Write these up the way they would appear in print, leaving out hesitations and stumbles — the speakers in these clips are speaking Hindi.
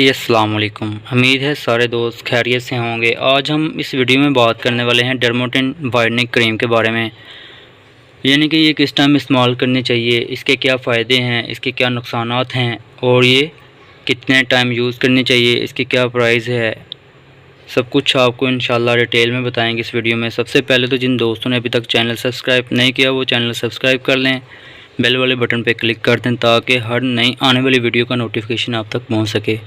अस्सलाम वालेकुम। उम्मीद है सारे दोस्त खैरियत से होंगे। आज हम इस वीडियो में बात करने वाले हैं डर्माटोन वाइटनिंग क्रीम के बारे में, यानी कि ये किस टाइम इस्तेमाल करनी चाहिए, इसके क्या फ़ायदे हैं, इसके क्या नुकसानात हैं और ये कितने टाइम यूज़ करनी चाहिए, इसकी क्या प्राइस है। सब कुछ आपको इंशाल्लाह डिटेल में बताएंगे इस वीडियो में। सबसे पहले तो जिन दोस्तों ने अभी तक चैनल सब्सक्राइब नहीं किया वो चैनल सब्सक्राइब कर लें, बेल वाले बटन पर क्लिक कर दें ताकि हर नई आने वाली वीडियो का नोटिफिकेशन आप तक पहुँच सके।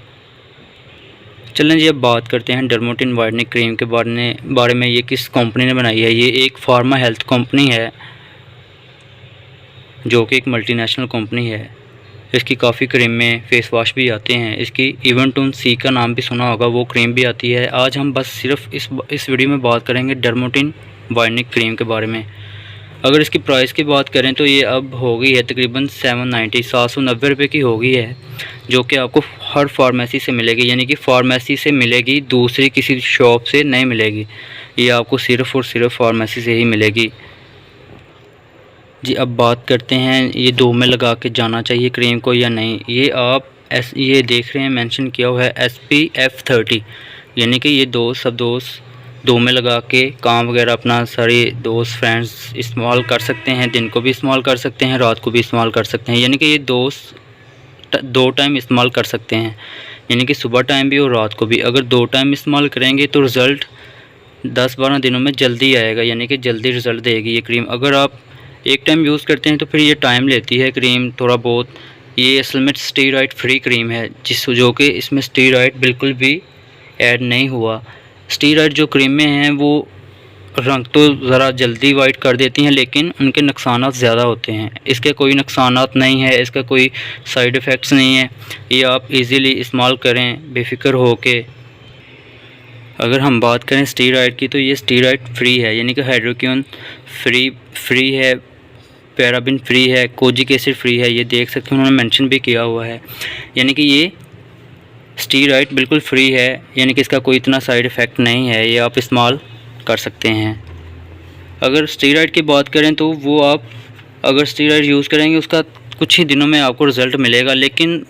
चलें जी, अब बात करते हैं डर्माटोन वाइटनिंग क्रीम के बारे में। ये किस कंपनी ने बनाई है। ये एक फार्मा हेल्थ कंपनी है जो कि एक मल्टीनेशनल कंपनी है। इसकी काफ़ी क्रीम में फ़ेस वाश भी आते हैं। इसकी इवेंटून सी का नाम भी सुना होगा, वो क्रीम भी आती है। आज हम बस सिर्फ इस वीडियो में बात करेंगे डर्माटोन वाइटनिंग क्रीम के बारे में। अगर इसकी प्राइस की बात करें तो ये अब हो गई है तकरीबन 790 रुपये की हो गई है, जो कि आपको हर फार्मेसी से मिलेगी, यानी कि फार्मेसी से मिलेगी, दूसरी किसी शॉप से नहीं मिलेगी। ये आपको सिर्फ़ और सिर्फ फार्मेसी से ही मिलेगी जी। अब बात करते हैं ये दो में लगा के जाना चाहिए क्रीम को या नहीं। ये आप ये देख रहे हैं मेंशन किया हुआ है SPF 30, यानी कि ये सब दोस्त दो में लगा के काम वगैरह अपना सारे दोस्त फ्रेंड्स इस्तेमाल कर सकते हैं। दिन को भी इस्तेमाल कर सकते हैं, रात को भी इस्तेमाल कर सकते हैं, यानी कि ये दोस्त दो टाइम इस्तेमाल कर सकते हैं, यानी कि सुबह टाइम भी और रात को भी। अगर दो टाइम इस्तेमाल करेंगे तो रिज़ल्ट 10-12 दिनों में जल्दी आएगा, यानी कि जल्दी रिज़ल्ट देगी ये क्रीम। अगर आप एक टाइम यूज़ करते हैं तो फिर ये टाइम लेती है क्रीम थोड़ा बहुत। ये असल में स्टेरॉइड फ्री क्रीम है, जो कि इसमें स्टेरॉइड बिल्कुल भी ऐड नहीं हुआ। स्टेरॉइड जो क्रीमें हैं वो रंग तो ज़रा जल्दी वाइट कर देती हैं, लेकिन उनके नुकसानात ज़्यादा होते हैं। इसके कोई नुकसानात नहीं है, इसका कोई साइड इफ़ेक्ट्स नहीं है। ये आप इजीली इस्तेमाल करें बेफिक्र हो के। अगर हम बात करें स्टेरॉइड की तो ये स्टेरॉइड फ्री है, यानी कि हाइड्रोक्विनोन फ्री है, पैराबिन फ्री है, कोजिक एसिड फ्री है। ये देख सकते हैं उन्होंने मेंशन भी किया हुआ है, यानी कि ये स्टेरॉइड बिल्कुल फ्री है, यानी कि इसका कोई इतना साइड इफ़ेक्ट नहीं है। ये आप इस्तेमाल कर सकते हैं। अगर स्टेरॉइड की बात करें तो वो आप अगर स्टेरॉइड यूज़ करेंगे उसका कुछ ही दिनों में आपको रिज़ल्ट मिलेगा, लेकिन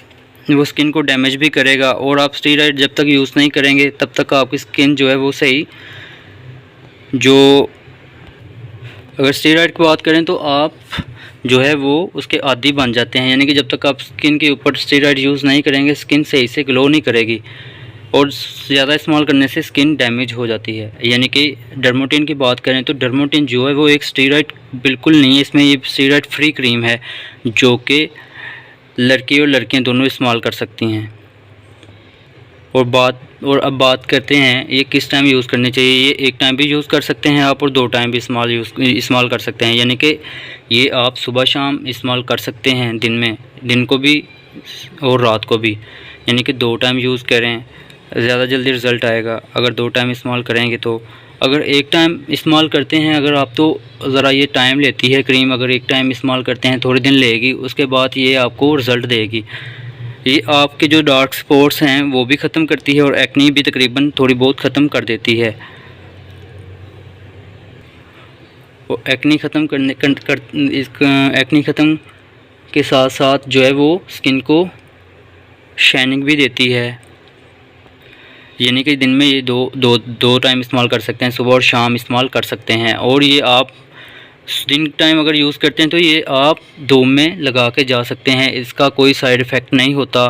वो स्किन को डैमेज भी करेगा। और आप स्टेरॉइड जब तक यूज़ नहीं करेंगे तब तक आपकी स्किन जो है वो सही अगर स्टेरॉइड की बात करें तो आप जो है वो उसके आदी बन जाते हैं, यानी कि जब तक आप स्किन के ऊपर स्टेरॉइड यूज़ नहीं करेंगे स्किन सही से ग्लो नहीं करेगी और ज़्यादा इस्तेमाल करने से स्किन डैमेज हो जाती है। यानी कि डर्माटोन की बात करें तो डर्माटोन जो है वो एक स्टेरॉइड बिल्कुल नहीं है, इसमें ये स्टेरॉइड फ्री क्रीम है जो कि लड़के और लड़कियां दोनों इस्तेमाल कर सकती हैं। और अब बात करते हैं ये किस टाइम यूज़ करनी चाहिए। ये एक टाइम भी यूज़ कर सकते हैं आप और दो टाइम भी इस्तेमाल कर सकते हैं, यानी कि ये आप सुबह शाम इस्तेमाल कर सकते हैं, दिन को भी और रात को भी, यानी कि दो टाइम यूज़ करें, ज़्यादा जल्दी रिज़ल्ट आएगा अगर दो टाइम इस्तेमाल करेंगे तो। अगर एक टाइम इस्तेमाल करते हैं अगर आप तो ज़रा ये टाइम लेती है क्रीम। अगर एक टाइम इस्तेमाल करते हैं थोड़े दिन लेगी, उसके बाद ये आपको रिज़ल्ट देगी। ये आपके जो डार्क स्पॉट्स हैं वो भी ख़त्म करती है और एक्नी भी तकरीबन थोड़ी बहुत ख़त्म कर देती है। वो एक्नी ख़त्म के साथ साथ जो है वो स्किन को शाइनिंग भी देती है, यानी कि दिन में ये दो टाइम इस्तेमाल कर सकते हैं, सुबह और शाम इस्तेमाल कर सकते हैं। और ये आप दिन टाइम अगर यूज़ करते हैं तो ये आप दो में लगा के जा सकते हैं, इसका कोई साइड इफ़ेक्ट नहीं होता।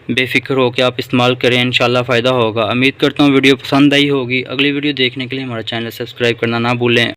बेफिक्र हो के आप इस्तेमाल करें, इंशाल्लाह फ़ायदा होगा। उम्मीद करता हूँ वीडियो पसंद आई होगी। अगली वीडियो देखने के लिए हमारा चैनल सब्सक्राइब करना ना भूलें।